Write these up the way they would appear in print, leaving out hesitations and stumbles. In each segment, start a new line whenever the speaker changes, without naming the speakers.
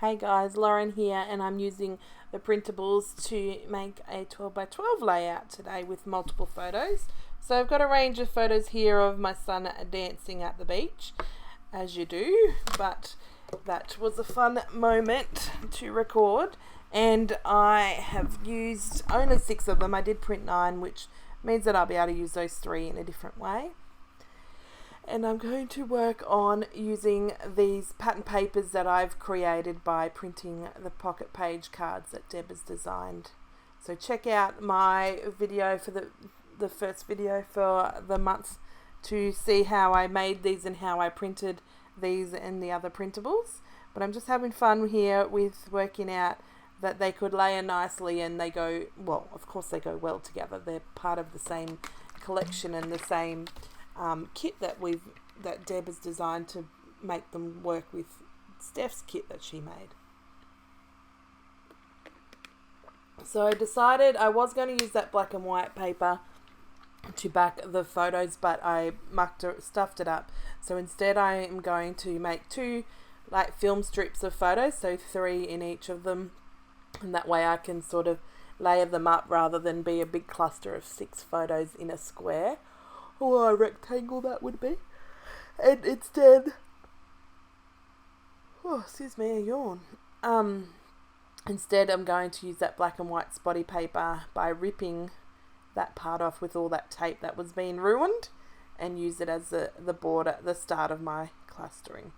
Hey guys, Lauren here, and I'm using the printables to make a 12 by 12 layout today with multiple photos. So I've got a range of photos here of my son dancing at the beach, as you do, but that was a fun moment to record, and I have used only 6 of them. I did print 9, which means that I'll be able to use those 3 in a different way. And I'm going to work on using these pattern papers that I've created by printing the pocket page cards that Deb has designed. So check out my video for the first video for the month to see how I made these and how I printed these and the other printables. But I'm just having fun here with working out that they could layer nicely, and they go, well, of course they go well together. They're part of the same collection and the same kit that Deb has designed to make them work with Steph's kit that she made. So I decided I was going to use that black and white paper to back the photos, but I stuffed it up. So instead I am going to make 2 like film strips of photos, so 3 in each of them, and that way I can sort of layer them up rather than be a big cluster of 6 photos in a square, or a rectangle that would be. And instead, excuse me, a yawn. Instead I'm going to use that black and white spotty paper by ripping that part off with all that tape that was being ruined, and use it as the border, the start of my clustering,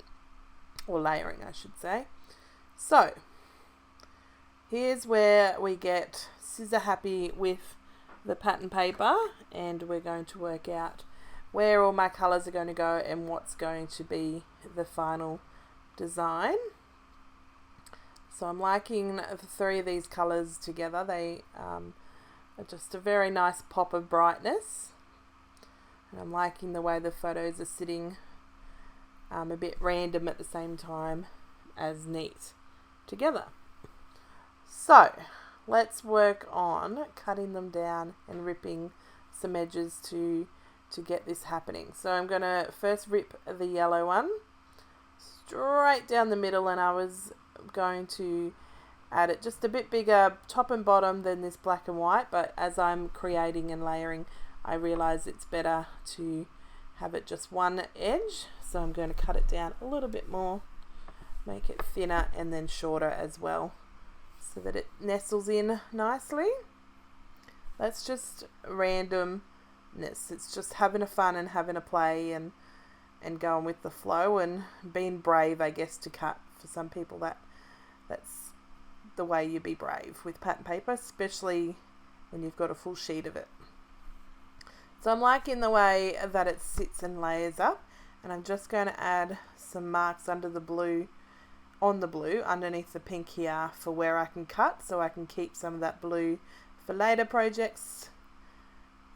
or layering I should say. So here's where we get scissor happy with the pattern paper, and we're going to work out where all my colours are going to go and what's going to be the final design. So I'm liking the 3 of these colours together. They are just a very nice pop of brightness, and I'm liking the way the photos are sitting a bit random at the same time as neat together. So let's work on cutting them down and ripping some edges to get this happening. So I'm going to first rip the yellow one straight down the middle, and I was going to add it just a bit bigger top and bottom than this black and white, but as I'm creating and layering I realize it's better to have it just one edge, so I'm going to cut it down a little bit more, make it thinner and then shorter as well, so that it nestles in nicely. That's just randomness. It's just having a fun and having a play and going with the flow and being brave, I guess, to cut. For some people that's the way you be brave with pattern paper, especially when you've got a full sheet of it. So I'm liking the way that it sits and layers up, and I'm just going to add some marks under the blue, on the blue underneath the pink here, for where I can cut, so I can keep some of that blue for later projects,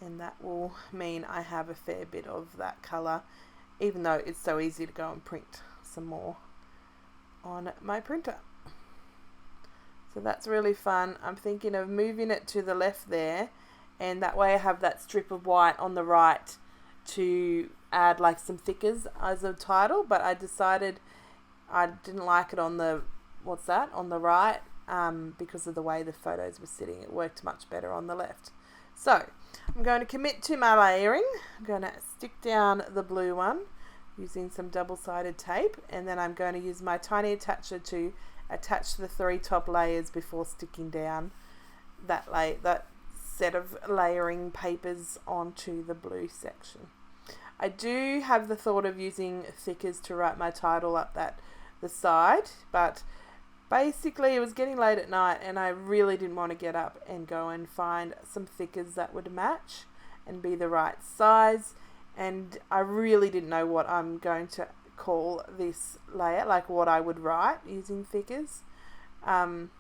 and that will mean I have a fair bit of that colour, even though it's so easy to go and print some more on my printer. So that's really fun. I'm thinking of moving it to the left there, and that way I have that strip of white on the right to add like some thickers as a title, but I decided I didn't like it on the on the right, because of the way the photos were sitting. It worked much better on the left. So I'm going to commit to my layering. I'm going to stick down the blue one using some double-sided tape, and then I'm going to use my tiny attacher to attach the 3 top layers before sticking down that set of layering papers onto the blue section. I do have the thought of using thickers to write my title up the side, but basically it was getting late at night and I really didn't want to get up and go and find some thickers that would match and be the right size, and I really didn't know what I'm going to call this layer, like what I would write using thickers, and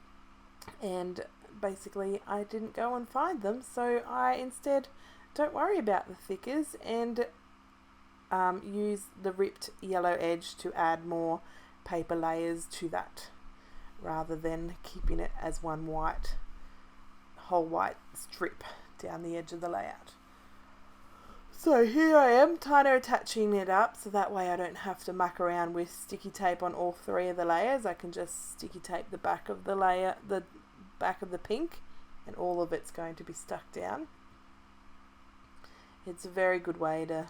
basically I didn't go and find them, so I instead don't worry about the thickers and use the ripped yellow edge to add more paper layers to that, rather than keeping it as one whole white strip down the edge of the layout. So here I am kind of attaching it up, so that way I don't have to muck around with sticky tape on all three of the layers. I can just sticky tape the back of the layer, the back of the pink, and all of it's going to be stuck down. It's a very good way to...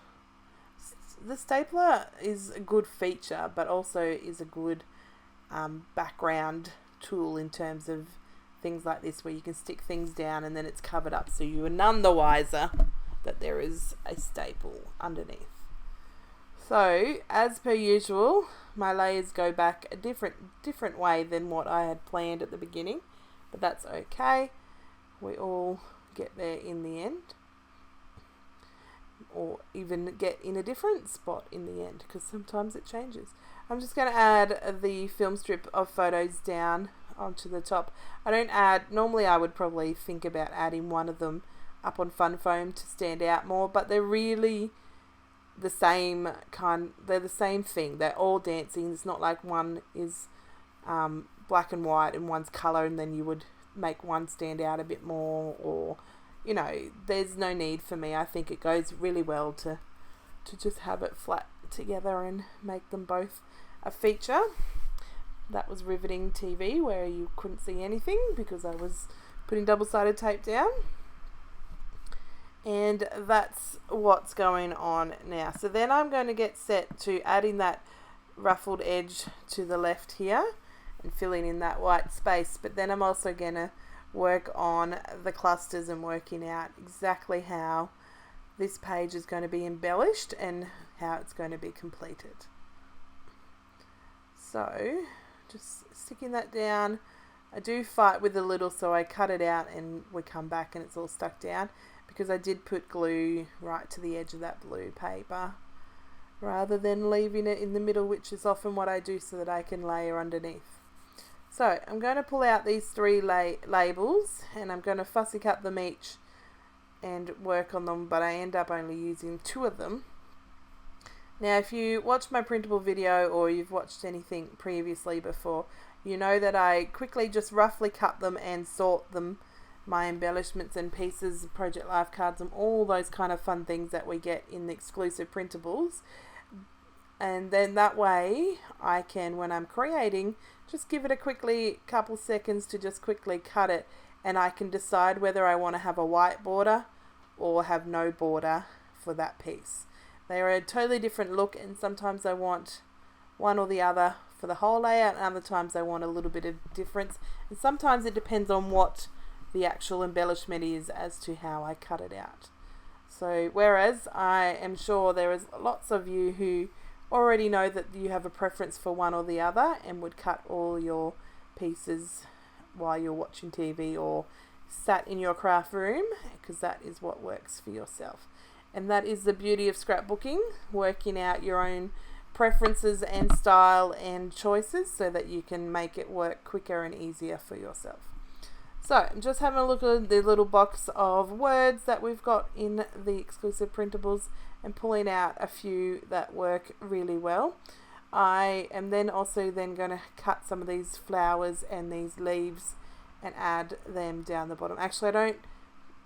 The stapler is a good feature, but also is a good background tool in terms of things like this, where you can stick things down and then it's covered up, so you are none the wiser that there is a staple underneath. So, as per usual, my layers go back a different way than what I had planned at the beginning, but that's okay. We all get there in the end, or even get in a different spot in the end, because sometimes it changes. I'm just going to add the film strip of photos down onto the top. I don't add, normally I would probably think about adding one of them up on fun foam to stand out more, but they're really the same they're the same thing. They're all dancing. It's not like one is black and white and one's colour, and then you would make one stand out a bit more, or there's no need for me. I think it goes really well to just have it flat together and make them both a feature. That was riveting TV, where you couldn't see anything because I was putting double-sided tape down. And that's what's going on now. So then I'm going to get set to adding that ruffled edge to the left here and filling in that white space. But then I'm also going to work on the clusters and working out exactly how this page is going to be embellished and how it's going to be completed. So just sticking that down. I do fight with a little, so I cut it out and we come back and it's all stuck down, because I did put glue right to the edge of that blue paper rather than leaving it in the middle, which is often what I do so that I can layer underneath. So I'm going to pull out these three labels and I'm going to fussy cut them each and work on them, but I end up only using 2 of them. Now, if you watch my printable video or you've watched anything previously before, you know that I quickly just roughly cut them and sort them, my embellishments and pieces, Project Life cards, and all those kind of fun things that we get in the exclusive printables. And then that way I can, when I'm creating, just give it a couple seconds to just quickly cut it, and I can decide whether I want to have a white border or have no border for that piece. They are a totally different look, and sometimes I want one or the other for the whole layout, and other times I want a little bit of difference, and sometimes it depends on what the actual embellishment is as to how I cut it out. So whereas I am sure there is lots of you who already know that you have a preference for one or the other and would cut all your pieces while you're watching TV or sat in your craft room, because that is what works for yourself. And that is the beauty of scrapbooking, working out your own preferences and style and choices so that you can make it work quicker and easier for yourself. So I'm just having a look at the little box of words that we've got in the exclusive printables and pulling out a few that work really well. I am then also going to cut some of these flowers and these leaves and add them down the bottom. Actually, I don't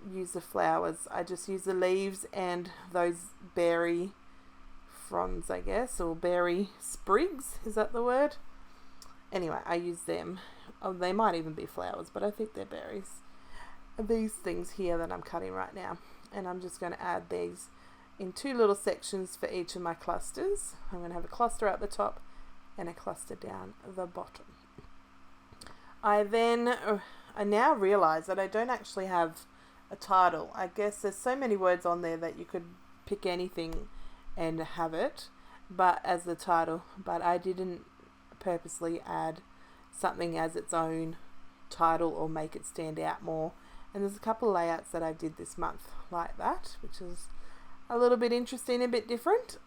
use the flowers. I just use the leaves and those berry fronds, I guess, or berry sprigs. Is that the word? Anyway, I use them. Oh, they might even be flowers, but I think they're berries. These things here that I'm cutting right now. And I'm just going to add these in 2 little sections for each of my clusters. I'm going to have a cluster at the top and a cluster down the bottom. I now realize that I don't actually have a title. I guess there's so many words on there that you could pick anything and have it but as the title, but I didn't purposely add something as its own title or make it stand out more. And there's a couple of layouts that I did this month like that, which is a little bit interesting, a bit different.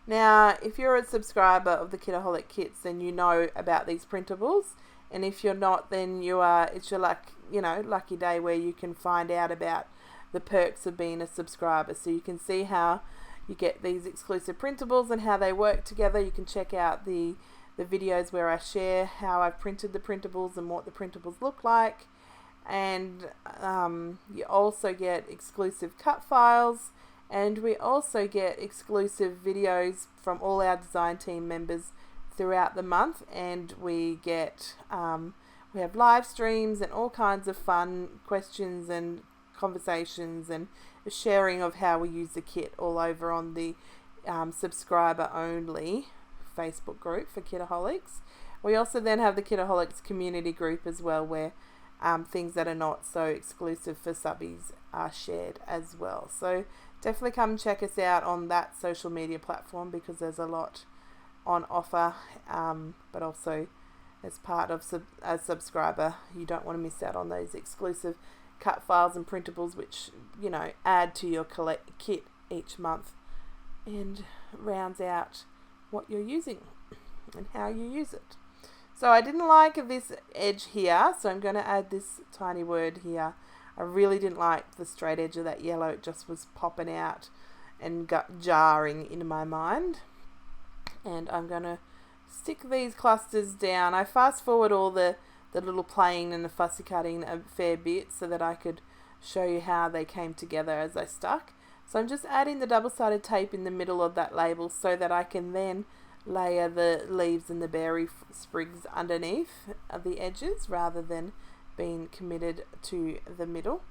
Now, if you're a subscriber of the Kitaholic Kits, then you know about these printables, and if you're not, then it's your lucky day where you can find out about the perks of being a subscriber. So you can see how you get these exclusive printables and how they work together. You can check out the videos where I share how I've printed the printables and what the printables look like. And you also get exclusive cut files And we also get exclusive videos from all our design team members throughout the month, and we get we have live streams and all kinds of fun questions and conversations and sharing of how we use the kit all over on the subscriber only Facebook group for Kitaholics. We also then have the Kitaholics community group as well, where things that are not so exclusive for subbies are shared as well. So definitely come and check us out on that social media platform, because there's a lot on offer, but also as part of a subscriber, you don't want to miss out on those exclusive cut files and printables, which, you know, add to your kit each month and rounds out what you're using and how you use it. So I didn't like this edge here, so I'm going to add this tiny word here. I really didn't like the straight edge of that yellow. It just was popping out and jarring in my mind. And I'm going to stick these clusters down. I fast forward all the little playing and the fussy cutting a fair bit so that I could show you how they came together as I stuck. So I'm just adding the double-sided tape in the middle of that label so that I can then layer the leaves and the berry sprigs underneath the edges, rather than being committed to the middle.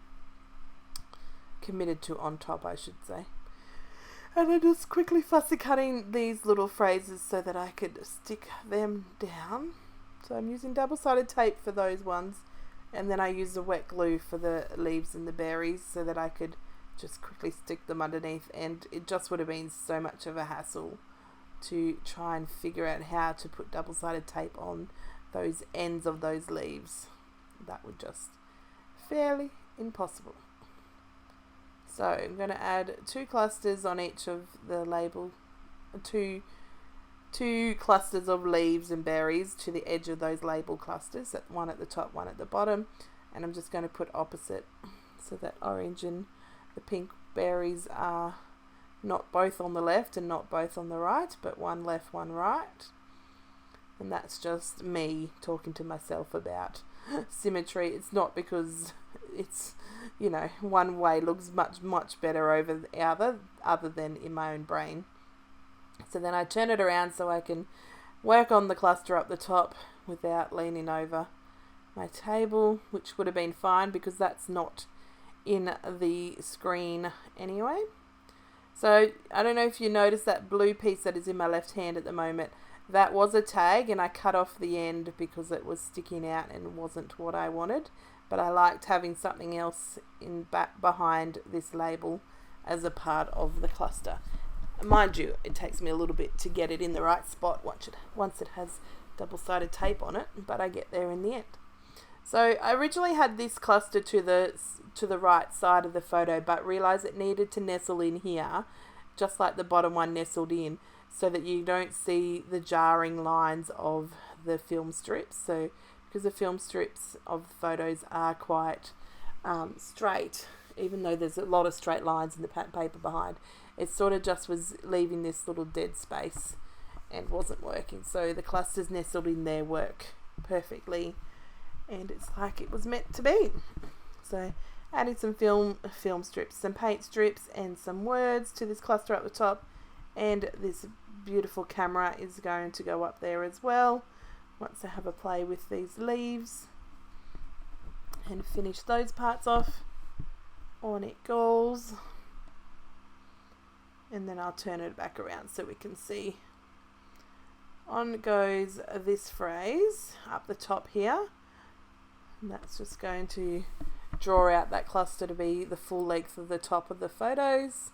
Committed to on top, I should say. And I'm just quickly fussy cutting these little phrases so that I could stick them down. So I'm using double-sided tape for those ones, and then I use the wet glue for the leaves and the berries so that I could just quickly stick them underneath. And it just would have been so much of a hassle to try and figure out how to put double-sided tape on those ends of those leaves. That would just fairly impossible. So I'm going to add 2 clusters on each of the label, two clusters of leaves and berries to the edge of those label clusters, one at the top, one at the bottom, and I'm just going to put opposite so that orange and the pink berries are not both on the left and not both on the right, but one left, one right. And that's just me talking to myself about symmetry. It's not because it's, you know, one way looks much better over the other than in my own brain. So then I turn it around so I can work on the cluster up the top without leaning over my table, which would have been fine because that's not in the screen anyway. So I don't know if you noticed that blue piece that is in my left hand at the moment. That was a tag, and I cut off the end because it was sticking out and wasn't what I wanted. But I liked having something else in back behind this label as a part of the cluster. Mind you, it takes me a little bit to get it in the right spot once it has double-sided tape on it, but I get there in the end. So I originally had this cluster to the right side of the photo, but realised it needed to nestle in here, just like the bottom one nestled in, so that you don't see the jarring lines of the film strips. So because the film strips of the photos are quite straight, even though there's a lot of straight lines in the paper behind, it sort of just was leaving this little dead space and wasn't working. So the clusters nestled in there work perfectly, and it's like it was meant to be. So adding some film strips, some paint strips, and some words to this cluster up the top, and this beautiful camera is going to go up there as well once I have a play with these leaves and finish those parts off. On it goes, and then I'll turn it back around so we can see. On goes this phrase up the top here, and that's just going to draw out that cluster to be the full length of the top of the photos,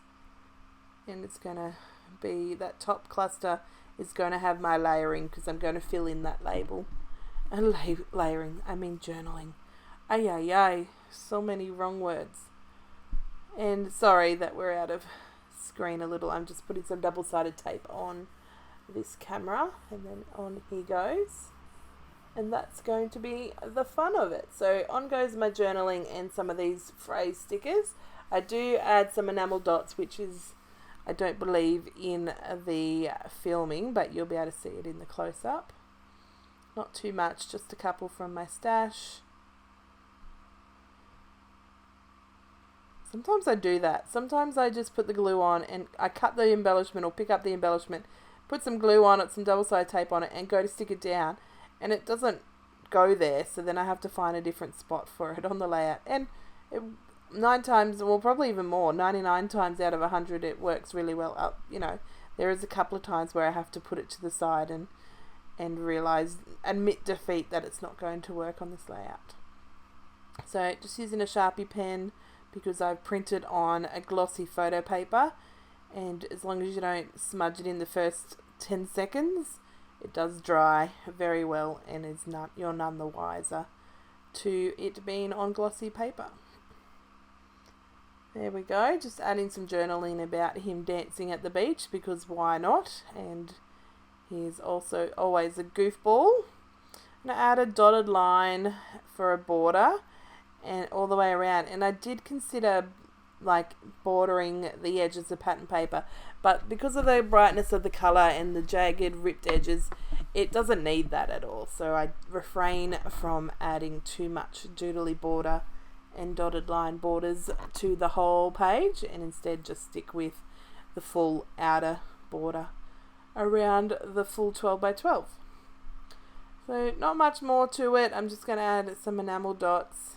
and it's going to be that top cluster is going to have my layering, because I'm going to fill in that label. And layering, I mean journaling. Ay, so many wrong words. And sorry that we're out of screen a little. I'm just putting some double-sided tape on this camera, and then on he goes. And that's going to be the fun of it. So on goes my journaling and some of these phrase stickers. I do add some enamel dots, which is, I don't believe, in the filming, but you'll be able to see it in the close-up. Not too much, just a couple from my stash. Sometimes I do that. Sometimes I just put the glue on and I cut the embellishment or pick up the embellishment, put some glue on it, some double-sided tape on it, and go to stick it down, and it doesn't go there, so then I have to find a different spot for it on the layout. And it, 9 times, well, probably even more, 99 times out of 100, it works really well up. You know, there is a couple of times where I have to put it to the side and admit defeat that it's not going to work on this layout. So just using a Sharpie pen, because I've printed on a glossy photo paper, and as long as you don't smudge it in the first 10 seconds, it does dry very well and you're none the wiser to it being on glossy paper. There we go, just adding some journaling about him dancing at the beach, because why not? And he's also always a goofball. I'm going to add a dotted line for a border and all the way around, and I did consider like bordering the edges of pattern paper, but because of the brightness of the colour and the jagged ripped edges, it doesn't need that at all, so I refrain from adding too much doodly border and dotted line borders to the whole page, and instead just stick with the full outer border around the full 12 by 12. So not much more to it. I'm just going to add some enamel dots,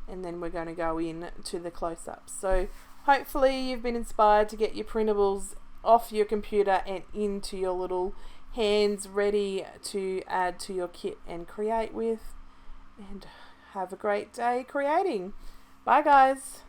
and then we're going to go in to the close-ups. So hopefully you've been inspired to get your printables off your computer and into your little hands, ready to add to your kit and create with. And have a great day creating. Bye guys.